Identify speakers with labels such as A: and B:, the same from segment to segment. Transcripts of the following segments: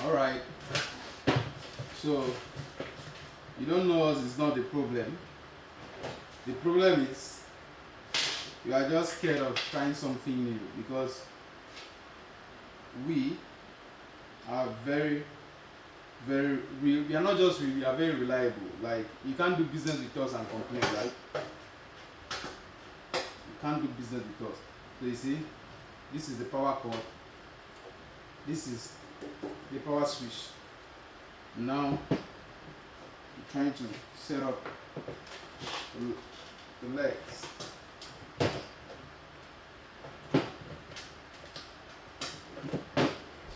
A: Alright, so you don't know us is not the problem. The problem is you are just scared of trying something new because we are very, very real. We are not just real, we are very reliable. Like, you can't do business with us and complain, right? You can't do business with us. So you see, this is the power cord. This is the power switch. Now we're trying to set up the legs.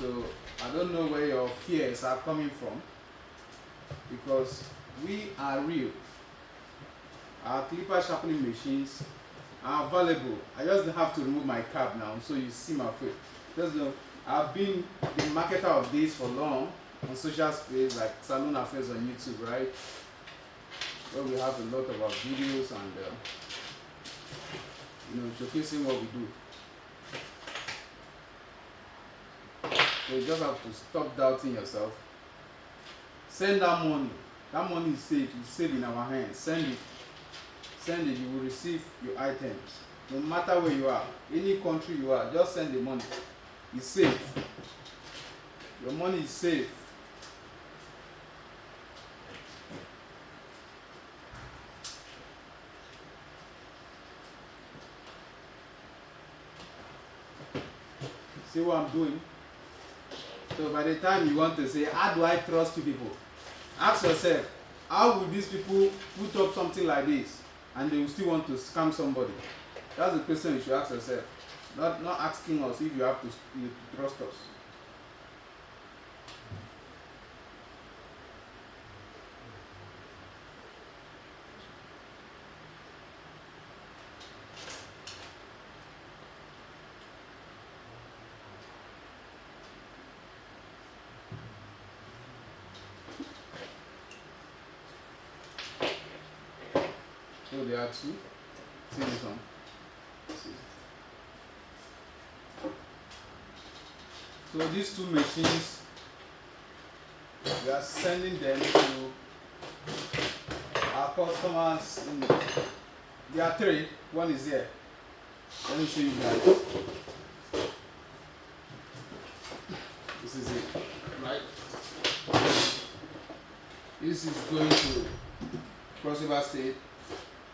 A: So I don't know where your fears are coming from because we are real. Our clipper sharpening machines are available. I just have to remove my cap now so you see my face. Just know I've been the marketer of this for long on social space like Salon Affairs on YouTube, right? Where we have a lot of our videos and showcasing what we do. So you just have to stop doubting yourself. Send that money. That money is safe. It's safe in our hands. Send it. Send it. You will receive your items. No matter where you are, any country you are, just send the money. It's safe. Your money is safe. See what I'm doing? So by the time you want to say, how do I trust you people? Ask yourself, how will these people put up something like this and they will still want to scam somebody? That's the question you should ask yourself. Not asking us if you have to trust us. So there are two. See this one. See. So these two machines, we are sending them to our customers. There are three. One is here. Let me show you guys. This is it, right? This is going to Cross River State.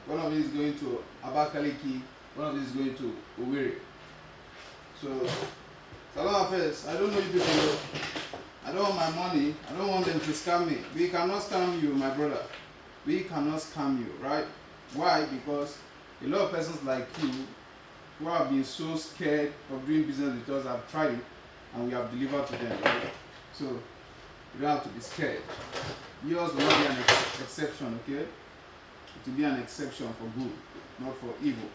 A: One of it is going to Abakaliki. One of it is going to Owerri. So, Salon Affairs, I don't know you people. I don't want my money. I don't want them to scam me. We cannot scam you, my brother. We cannot scam you, right? Why? Because a lot of persons like you who have been so scared of doing business with us have tried it and we have delivered to them, right? So, you don't have to be scared. Yours will not be an exception, okay? It will be an exception for good, not for evil.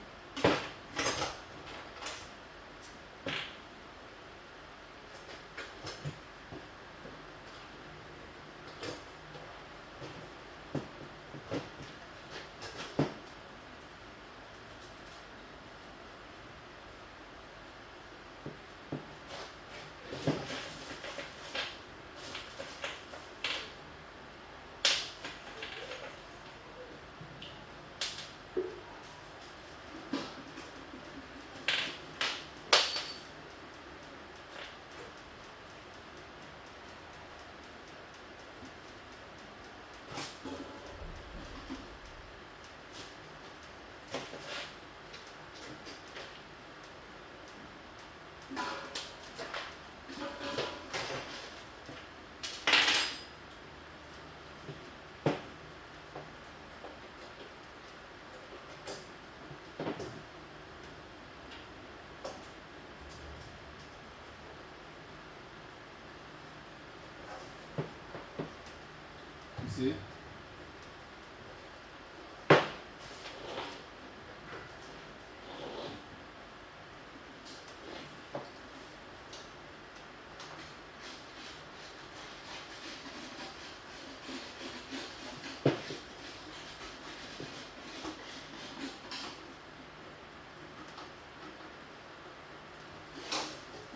A: See?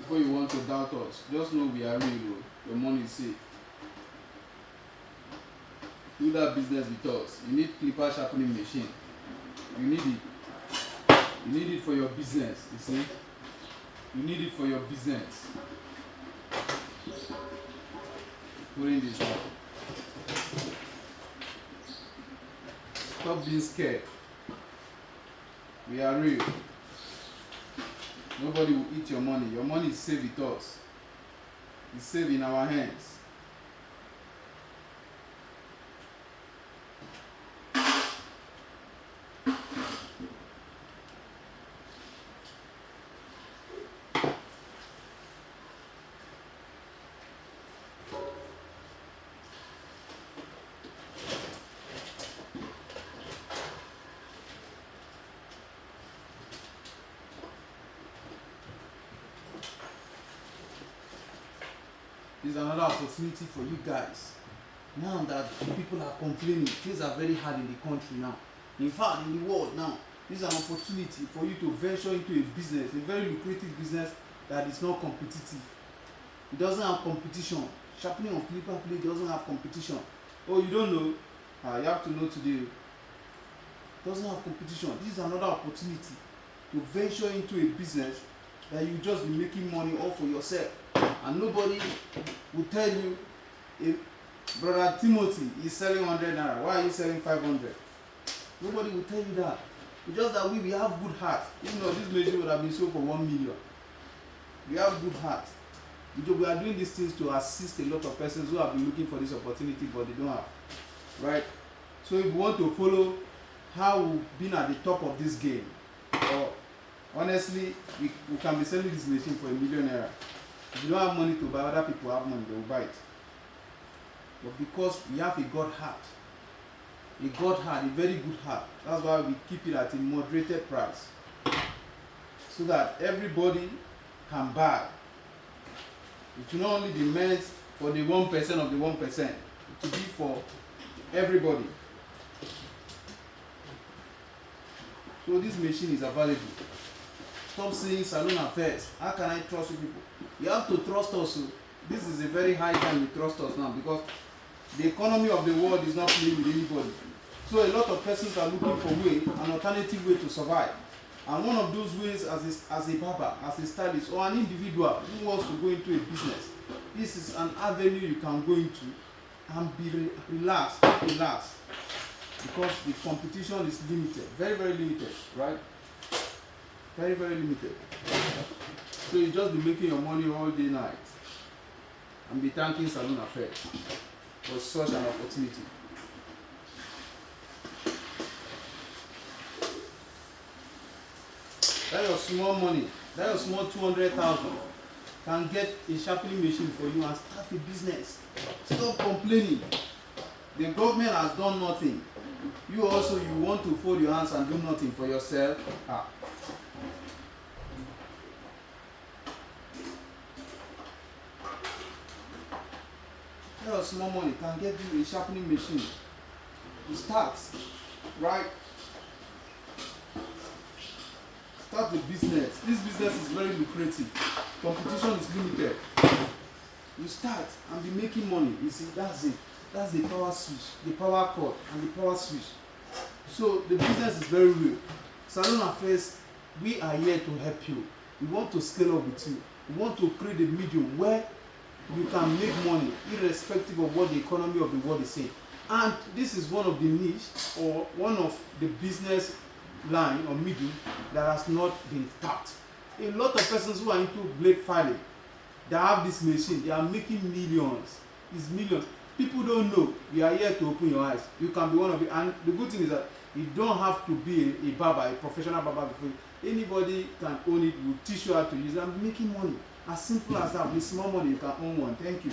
A: before you want to doubt us, just know we are real. Your money is safe. Do that business with us. You need clipper sharpening machine. You need it. You need it for your business. You see, you need it for your business. Putting this one. Stop being scared. We are real. Nobody will eat your money. Your money is safe with us. It's safe in our hands. This is another opportunity for you guys. Now that people are complaining, things are very hard in the country now. In fact, in the world now, this is an opportunity for you to venture into a business, a very lucrative business that is not competitive. It doesn't have competition. Sharpening on clipper plate doesn't have competition. Oh, you don't know? You have to know today. It doesn't have competition. This is another opportunity to venture into a business that you just be making money all for yourself, and nobody will tell you, if brother Timothy is selling 100 naira, why are you selling 500? Nobody will tell you that. It's just that we have good heart. Even though this machine would have been sold for 1 million, we have good heart. We are doing these things to assist a lot of persons who have been looking for this opportunity but they don't have, right? So if you want to follow how we've been at the top of this game, or honestly, we can be selling this machine for ₦1 million. If you don't have money to buy, other people have money, they will buy it. But because we have a God heart, a very good heart, that's why we keep it at a moderated price, so that everybody can buy. It will not only be meant for the 1% of the 1%, it will be for everybody. So this machine is available. Stop saying salon affairs. How can I trust you people? You have to trust us. This is a very high time you trust us now, because the economy of the world is not playing with anybody. So a lot of persons are looking for an alternative way to survive. And one of those ways, as a barber, as a stylist, or an individual who wants to go into a business, this is an avenue you can go into and be relaxed, because the competition is limited, very, very limited, right? Very, very limited. So you just be making your money all day, night, and be thanking Salon Affairs for such an opportunity. That your small money, that your small 200,000 can get a sharpening machine for you and start a business. Stop complaining. The government has done nothing. You want to fold your hands and do nothing for yourself. That your small money can get you a sharpening machine to start, right? Start a business. This business is very lucrative. Competition is limited. You start and be making money. You see, that's it. That's the power switch, the power cord, and the power switch. So the business is very real. Salon Affairs, we are here to help you. We want to scale up with you. We want to create a medium where you can make money irrespective of what the economy of the world is saying. And this is one of the niche, or one of the business line or medium that has not been tapped. A lot of persons who are into blade filing, they have this machine, they are making millions. It's millions. People don't know. We are here to open your eyes. You can be one of it. And the good thing is that you don't have to be a barber, a professional barber before. Anybody can own it. Will teach you how to use it and be making money. As simple as that. With small money, you can own one. Thank you.